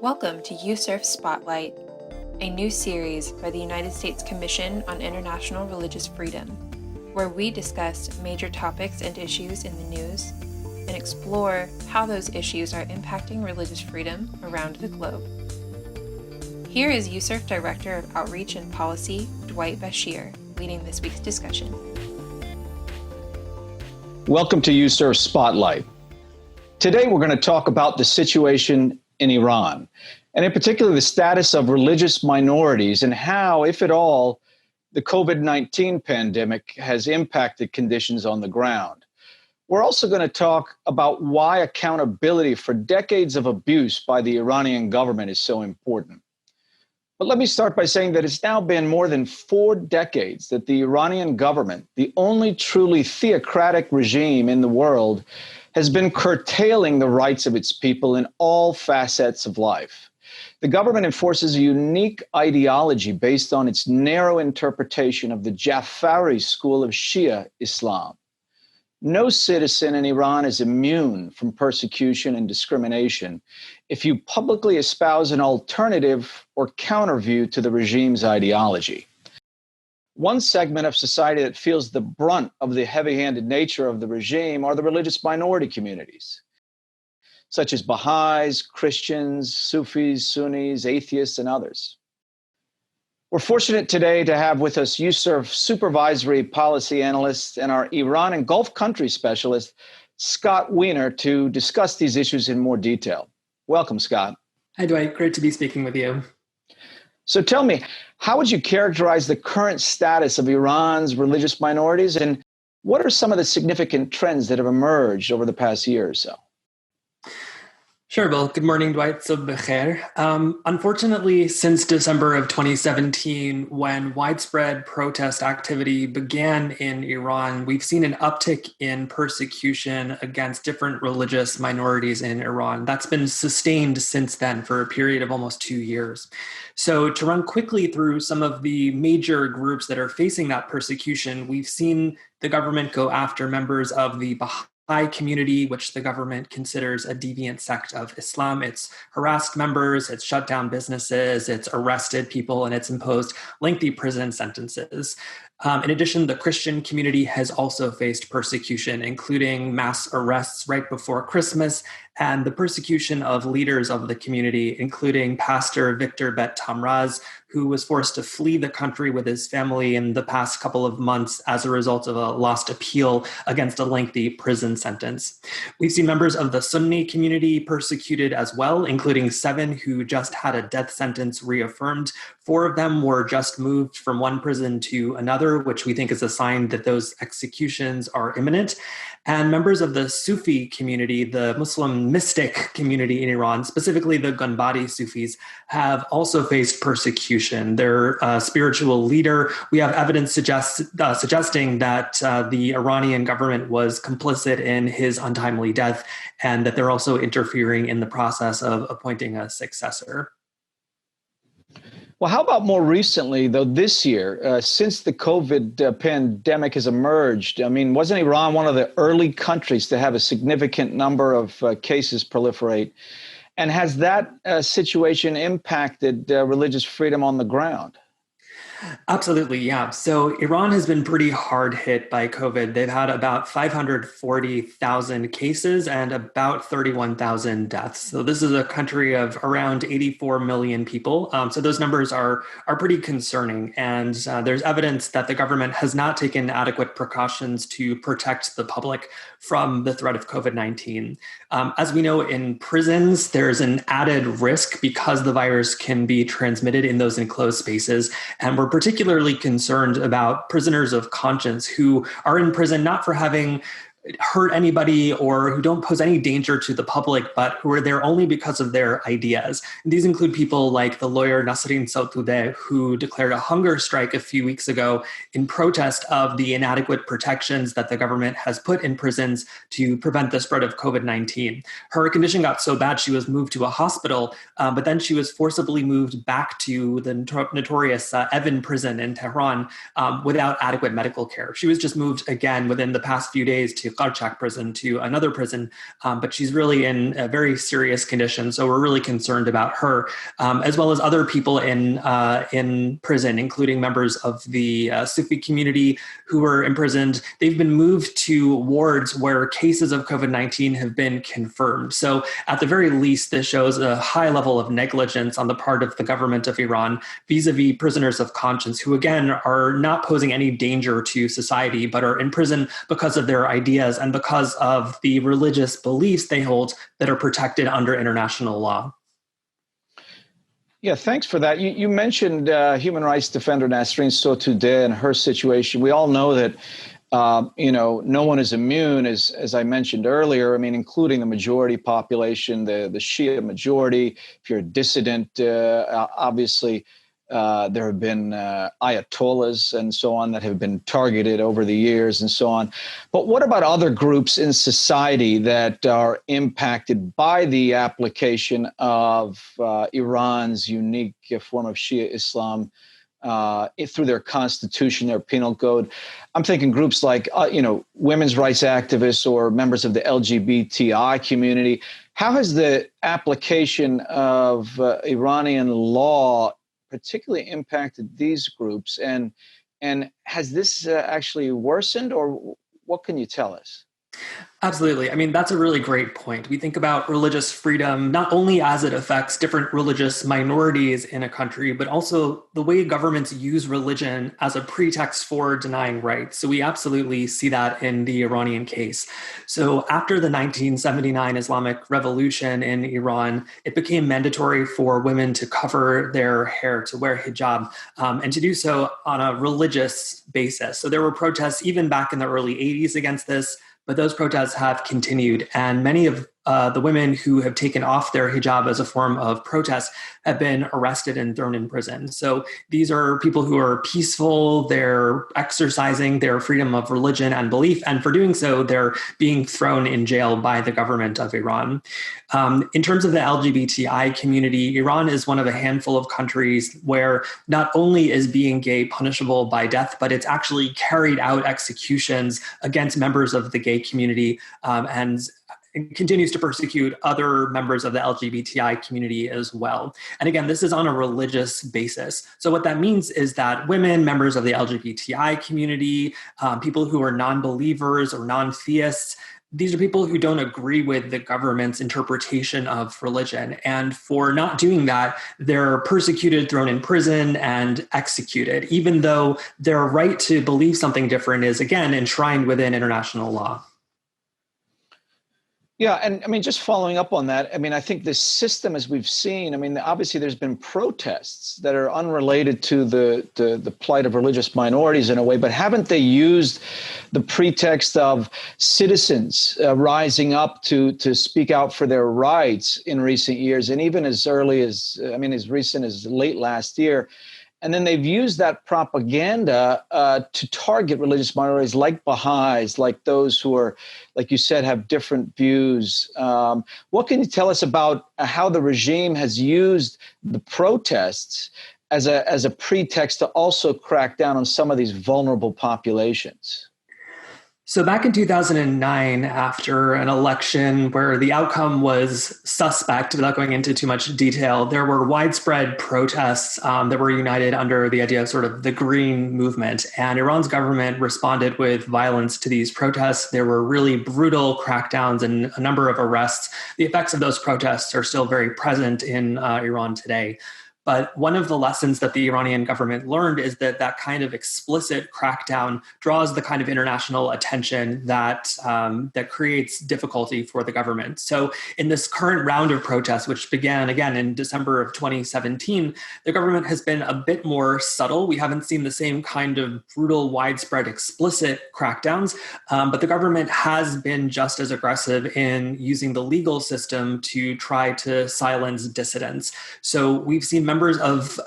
Welcome to USCIRF Spotlight, a new series by the United States Commission on International Religious Freedom, where we discuss major topics and issues in the news and explore how those issues are impacting religious freedom around the globe. Here is USCIRF Director of Outreach and Policy, Dwight Bashir, leading this week's discussion. Welcome to USCIRF Spotlight. Today we're going to talk about the situation in Iran, and in particular the status of religious minorities and how, if at all, the COVID-19 pandemic has impacted conditions on the ground. We're also going to talk about why accountability for decades of abuse by the Iranian government is so important. But let me start by saying that it's now been more than 4 decades that the Iranian government, the only truly theocratic regime in the world, has been curtailing the rights of its people in all facets of life. The government enforces a unique ideology based on its narrow interpretation of the Jafari school of Shia Islam. No citizen in Iran is immune from persecution and discrimination if you publicly espouse an alternative or counterview to the regime's ideology. One segment of society that feels the brunt of the heavy-handed nature of the regime are the religious minority communities, such as Baha'is, Christians, Sufis, Sunnis, atheists, and others. We're fortunate today to have with us USCIRF Supervisory Policy Analyst and our Iran and Gulf country specialist, Scott Weiner, to discuss these issues in more detail. Welcome, Scott. Hi, Dwight. Great to be speaking with you. So tell me, how would you characterize the current status of Iran's religious minorities, and what are some of the significant trends that have emerged over the past year or so? Sure, Bill. Good morning, Dwight. So, Bashir. Unfortunately, since December of 2017, when widespread protest activity began in Iran, we've seen an uptick in persecution against different religious minorities in Iran. That's been sustained since then for a period of almost 2 years. So to run quickly through some of the major groups that are facing that persecution, we've seen the government go after members of the Baha'i community, which the government considers a deviant sect of Islam. It's harassed members, it's shut down businesses, it's arrested people, and it's imposed lengthy prison sentences. In addition, the Christian community has also faced persecution, including mass arrests right before Christmas and the persecution of leaders of the community, including Pastor Victor Bet Tamraz, who was forced to flee the country with his family in the past couple of months as a result of a lost appeal against a lengthy prison sentence. We've seen members of the Sunni community persecuted as well, including 7 who just had a death sentence reaffirmed. 4 of them were just moved from one prison to another, which we think is a sign that those executions are imminent. And members of the Sufi community, the Muslim mystic community in Iran, specifically the Gunbadi Sufis, have also faced persecution. Their spiritual leader, we have evidence suggesting that the Iranian government was complicit in his untimely death, and that they're also interfering in the process of appointing a successor. Well, how about more recently, though, this year, since the COVID pandemic has emerged? I mean, wasn't Iran one of the early countries to have a significant number of cases proliferate? And has that situation impacted religious freedom on the ground? Absolutely, yeah. So Iran has been pretty hard hit by COVID. They've had about 540,000 cases and about 31,000 deaths. So this is a country of around 84 million people. So those numbers are pretty concerning. And there's evidence that the government has not taken adequate precautions to protect the public from the threat of COVID-19. As we know, in prisons, there's an added risk because the virus can be transmitted in those enclosed spaces. And we're particularly concerned about prisoners of conscience who are in prison not for having hurt anybody or who don't pose any danger to the public, but who are there only because of their ideas. And these include people like the lawyer Nasrin Sotoudeh, who declared a hunger strike a few weeks ago in protest of the inadequate protections that the government has put in prisons to prevent the spread of COVID-19. Her condition got so bad she was moved to a hospital, but then she was forcibly moved back to the notorious Evin prison in Tehran without adequate medical care. She was just moved again within the past few days to Qarchak prison to another prison, but she's really in a very serious condition. So we're really concerned about her, as well as other people in prison, including members of the Sufi community who were imprisoned. They've been moved to wards where cases of COVID-19 have been confirmed. So at the very least, this shows a high level of negligence on the part of the government of Iran vis-a-vis prisoners of conscience, who again are not posing any danger to society, but are in prison because of their ideas and because of the religious beliefs they hold that are protected under international law. Yeah, thanks for that. You mentioned human rights defender Nasreen Sotoudeh and her situation. We all know that no one is immune, as I mentioned earlier. I mean, including the majority population, the Shia majority. If you're a dissident, obviously there have been ayatollahs and so on that have been targeted over the years and so on. But what about other groups in society that are impacted by the application of Iran's unique form of Shia Islam through their constitution, their penal code? I'm thinking groups like, women's rights activists or members of the LGBTI community. How has the application of Iranian law particularly impacted these groups? And has this actually worsened, or what can you tell us? Absolutely. I mean, that's a really great point. We think about religious freedom not only as it affects different religious minorities in a country, but also the way governments use religion as a pretext for denying rights. So we absolutely see that in the Iranian case. So after the 1979 Islamic Revolution in Iran, it became mandatory for women to cover their hair, to wear hijab, and to do so on a religious basis. So there were protests even back in the early 80s against this, but those protests have continued, and many of the women who have taken off their hijab as a form of protest have been arrested and thrown in prison. So these are people who are peaceful, they're exercising their freedom of religion and belief, and for doing so, they're being thrown in jail by the government of Iran. In terms of the LGBTI community, Iran is one of a handful of countries where not only is being gay punishable by death, but it's actually carried out executions against members of the gay community, and continues to persecute other members of the LGBTI community as well. And again, this is on a religious basis. So what that means is that women, members of the LGBTI community, people who are non-believers or non-theists, these are people who don't agree with the government's interpretation of religion. And for not doing that, they're persecuted, thrown in prison, and executed, even though their right to believe something different is, again, enshrined within international law. Yeah, and I mean, just following up on that, I mean, I think this system, as we've seen, I mean, obviously there's been protests that are unrelated to the plight of religious minorities in a way, but haven't they used the pretext of citizens rising up to speak out for their rights in recent years, and even as early as, as recent as late last year? And then they've used that propaganda to target religious minorities like Baha'is, like those who are, like you said, have different views. What can you tell us about how the regime has used the protests as a pretext to also crack down on some of these vulnerable populations? So back in 2009, after an election where the outcome was suspect, without going into too much detail, there were widespread protests that were united under the idea of sort of the Green Movement. And Iran's government responded with violence to these protests. There were really brutal crackdowns and a number of arrests. The effects of those protests are still very present in Iran today. But one of the lessons that the Iranian government learned is that that kind of explicit crackdown draws the kind of international attention that that creates difficulty for the government. So in this current round of protests, which began again in December of 2017, the government has been a bit more subtle. We haven't seen the same kind of brutal, widespread, explicit crackdowns, but the government has been just as aggressive in using the legal system to try to silence dissidents. So we've seen members of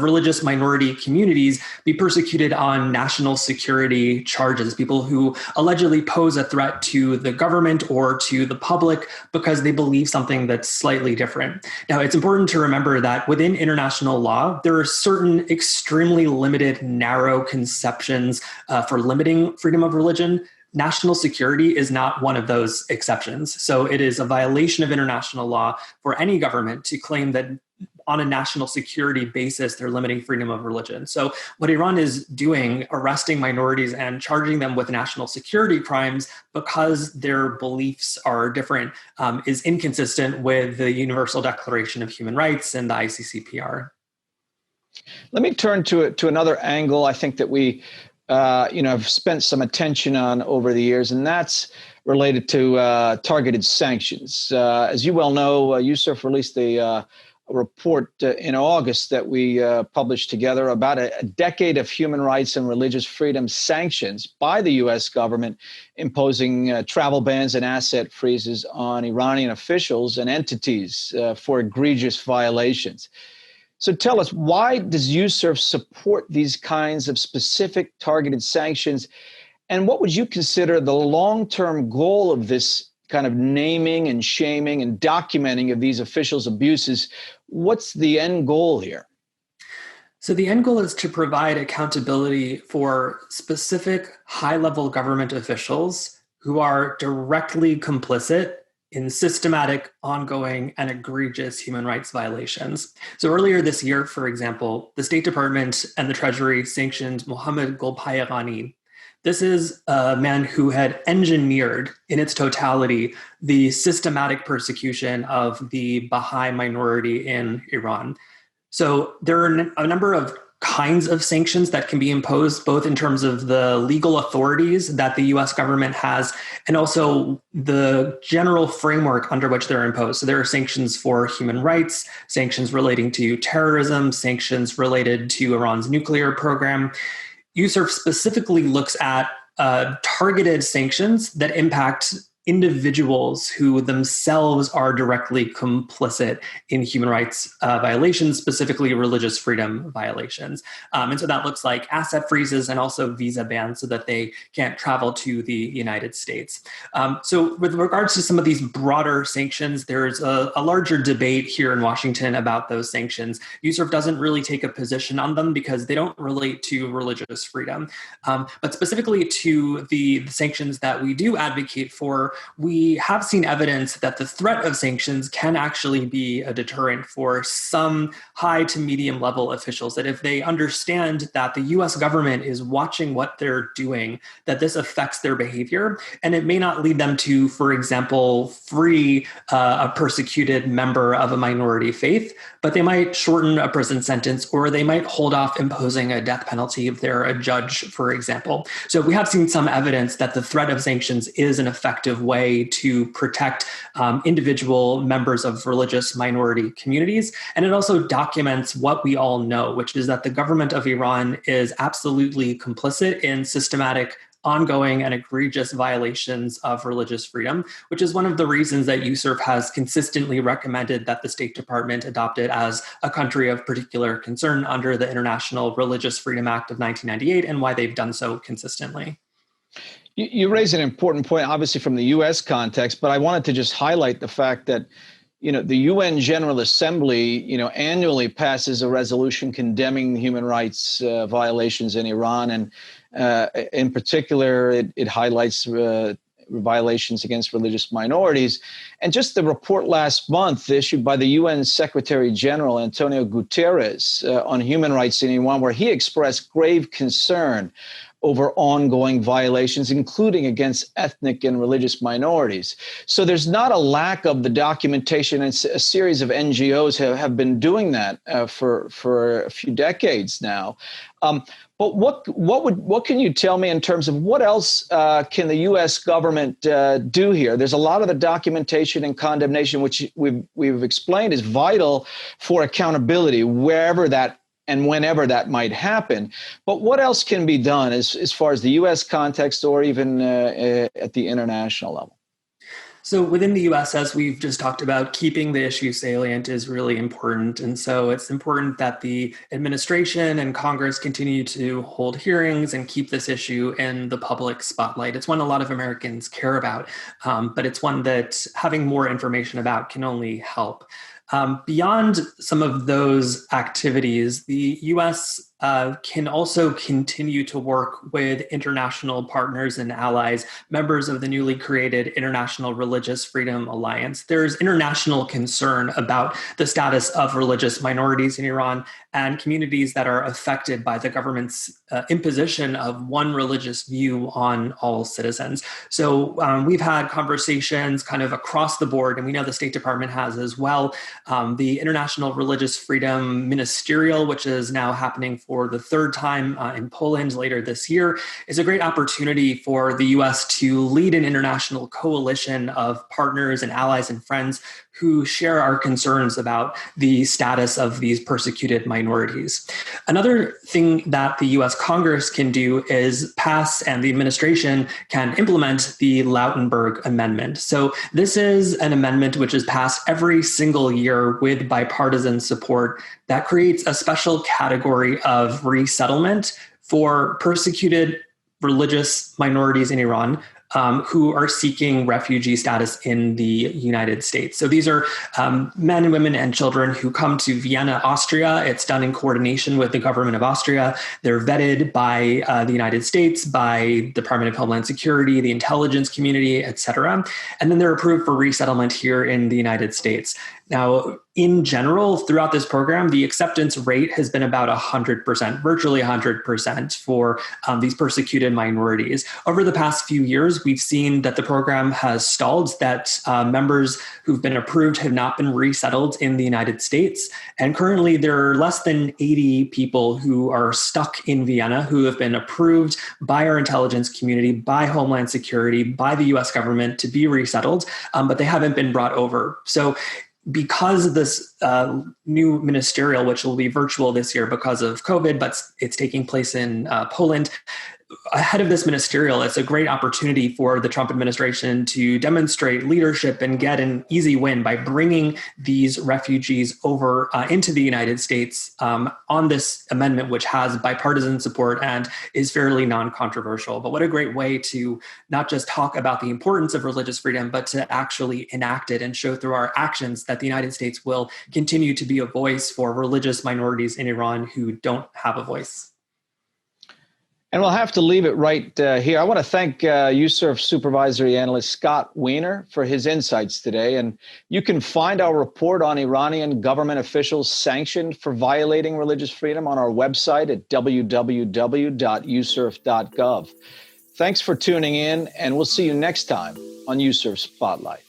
religious minority communities be persecuted on national security charges, people who allegedly pose a threat to the government or to the public because they believe something that's slightly different. Now, it's important to remember that within international law, there are certain extremely limited, narrow conceptions for limiting freedom of religion. national security is not one of those exceptions. So it is a violation of international law for any government to claim that on a national security basis, they're limiting freedom of religion. So what Iran is doing, arresting minorities and charging them with national security crimes because their beliefs are different, is inconsistent with the Universal Declaration of Human Rights and the ICCPR. Let me turn to another angle I think that we have spent some attention on over the years, and that's related to targeted sanctions. As you well know, USCIRF released a report in August that we published together about a decade of human rights and religious freedom sanctions by the U.S. government, imposing travel bans and asset freezes on Iranian officials and entities for egregious violations. So tell us, why does USCIRF support these kinds of specific targeted sanctions? And what would you consider the long-term goal of this kind of naming and shaming and documenting of these officials' abuses? What's the end goal here? So the end goal is to provide accountability for specific high-level government officials who are directly complicit in systematic, ongoing, and egregious human rights violations. So earlier this year, for example, the State Department and the Treasury sanctioned Mohammad Golpayegani. This is a man who had engineered in its totality the systematic persecution of the Baha'i minority in Iran. So there are a number of kinds of sanctions that can be imposed, both in terms of the legal authorities that the US government has, and also the general framework under which they're imposed. So there are sanctions for human rights, sanctions relating to terrorism, sanctions related to Iran's nuclear program. USCIRF specifically looks at targeted sanctions that impact individuals who themselves are directly complicit in human rights violations, specifically religious freedom violations. And so that looks like asset freezes and also visa bans so that they can't travel to the United States. So with regards to some of these broader sanctions, there's a larger debate here in Washington about those sanctions. USCIRF doesn't really take a position on them because they don't relate to religious freedom. But specifically to the sanctions that we do advocate for, we have seen evidence that the threat of sanctions can actually be a deterrent for some high to medium level officials, that if they understand that the US government is watching what they're doing, that this affects their behavior, and it may not lead them to, for example, free a persecuted member of a minority faith, but they might shorten a prison sentence, or they might hold off imposing a death penalty if they're a judge, for example. So we have seen some evidence that the threat of sanctions is an effective way to protect individual members of religious minority communities. And it also documents what we all know, which is that the government of Iran is absolutely complicit in systematic, ongoing, and egregious violations of religious freedom, which is one of the reasons that USCIRF has consistently recommended that the State Department adopt it as a country of particular concern under the International Religious Freedom Act of 1998, and why they've done so consistently. You raise an important point, obviously from the U.S. context, but I wanted to just highlight the fact that, the UN General Assembly, annually passes a resolution condemning human rights violations in Iran, and in particular, it highlights violations against religious minorities. And just the report last month issued by the UN Secretary General Antonio Guterres on human rights in Iran, where he expressed grave concern over ongoing violations, including against ethnic and religious minorities. So there's not a lack of the documentation, and a series of NGOs have been doing that for a few decades now. But what can you tell me in terms of what else can the U.S. government do here? There's a lot of the documentation and condemnation, which we've explained is vital for accountability, wherever that and whenever that might happen. But what else can be done as far as the U.S. context, or even at the international level? So within the US, as we've just talked about, keeping the issue salient is really important. And so it's important that the administration and Congress continue to hold hearings and keep this issue in the public spotlight. It's one a lot of Americans care about, but it's one that having more information about can only help. Beyond some of those activities, the U.S. can also continue to work with international partners and allies, members of the newly created International Religious Freedom Alliance. There's international concern about the status of religious minorities in Iran and communities that are affected by the government's imposition of one religious view on all citizens. So we've had conversations kind of across the board, and we know the State Department has as well. The International Religious Freedom Ministerial, which is now happening for the third time in Poland later this year, is a great opportunity for the U.S. to lead an international coalition of partners and allies and friends who share our concerns about the status of these persecuted minorities. Another thing that the US Congress can do is pass, and the administration can implement, the Lautenberg Amendment. So this is an amendment which is passed every single year with bipartisan support that creates a special category of resettlement for persecuted religious minorities in Iran who are seeking refugee status in the United States. So these are men and women and children who come to Vienna, Austria. It's done in coordination with the government of Austria. They're vetted by the United States, by Department of Homeland Security, the intelligence community, et cetera. And then they're approved for resettlement here in the United States. Now, in general, throughout this program, the acceptance rate has been about 100%, virtually 100% for these persecuted minorities. Over the past few years, we've seen that the program has stalled, that members who've been approved have not been resettled in the United States. And currently, there are less than 80 people who are stuck in Vienna who have been approved by our intelligence community, by Homeland Security, by the US government to be resettled, but they haven't been brought over. So because of this new ministerial, which will be virtual this year because of COVID, but it's taking place in Poland, ahead of this ministerial, it's a great opportunity for the Trump administration to demonstrate leadership and get an easy win by bringing these refugees over into the United States on this amendment, which has bipartisan support and is fairly non-controversial. But what a great way to not just talk about the importance of religious freedom, but to actually enact it and show through our actions that the United States will continue to be a voice for religious minorities in Iran who don't have a voice. And we'll have to leave it right here. I want to thank USCIRF Supervisory Analyst Scott Weiner for his insights today. And you can find our report on Iranian government officials sanctioned for violating religious freedom on our website at www.uscirf.gov. Thanks for tuning in, and we'll see you next time on USCIRF Spotlight.